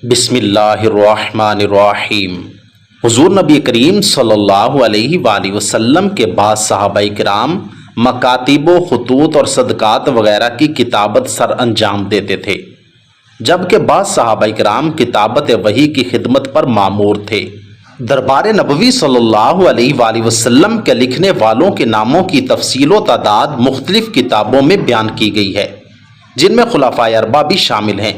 بسم اللہ الرحمن الرحیم۔ حضور نبی کریم صلی اللہ علیہ وآلہ وسلم کے بعد صحابہ کرام مکاتب و خطوط اور صدقات وغیرہ کی کتابت سر انجام دیتے تھے، جبکہ بعض صحابہ کرام کتابت وحی کی خدمت پر مامور تھے۔ دربار نبوی صلی اللہ علیہ وآلہ وسلم کے لکھنے والوں کے ناموں کی تفصیل و تعداد مختلف کتابوں میں بیان کی گئی ہے، جن میں خلفائے اربعہ بھی شامل ہیں۔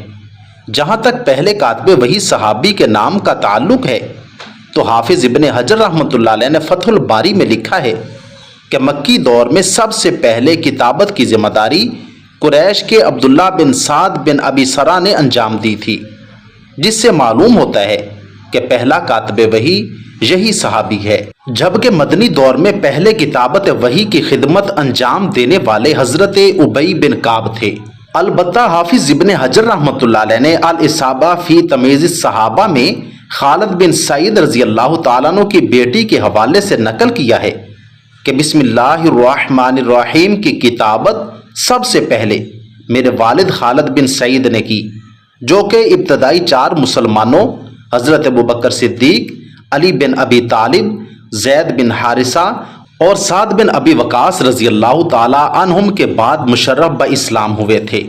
جہاں تک پہلے کاتب وحی صحابی کے نام کا تعلق ہے تو حافظ ابن حجر رحمۃ اللہ علیہ نے فتح الباری میں لکھا ہے کہ مکی دور میں سب سے پہلے کتابت کی ذمہ داری قریش کے عبداللہ بن سعد بن ابی سرا نے انجام دی تھی، جس سے معلوم ہوتا ہے کہ پہلا کاتب وحی یہی صحابی ہے۔ جبکہ مدنی دور میں پہلے کتابت وحی کی خدمت انجام دینے والے حضرت ابی بن کعب تھے۔ البتہ حافظ ابن حجر رحمۃ اللہ علیہ نے الاصابہ فی تمیز الصحابہ میں خالد بن سعید رضی اللہ تعالیٰ عنہ کی بیٹی کے حوالے سے نقل کیا ہے کہ بسم اللہ الرحمن الرحیم کی کتابت سب سے پہلے میرے والد خالد بن سعید نے کی، جو کہ ابتدائی 4 مسلمانوں حضرت ابوبکر صدیق، علی بن ابی طالب، زید بن حارثہ اور سعد بن ابی وقاص رضی اللہ تعالیٰ عنہم کے بعد مشرف باسلام ہوئے تھے۔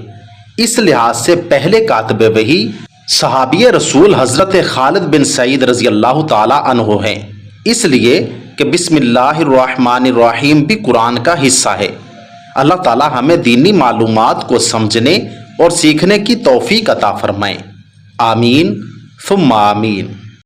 اس لحاظ سے پہلے کاتب وحی صحابی رسول حضرت خالد بن سعید رضی اللہ تعالیٰ عنہ ہیں، اس لیے کہ بسم اللہ الرحمن الرحیم بھی قرآن کا حصہ ہے۔ اللہ تعالیٰ ہمیں دینی معلومات کو سمجھنے اور سیکھنے کی توفیق عطا فرمائے، آمین ثم آمین۔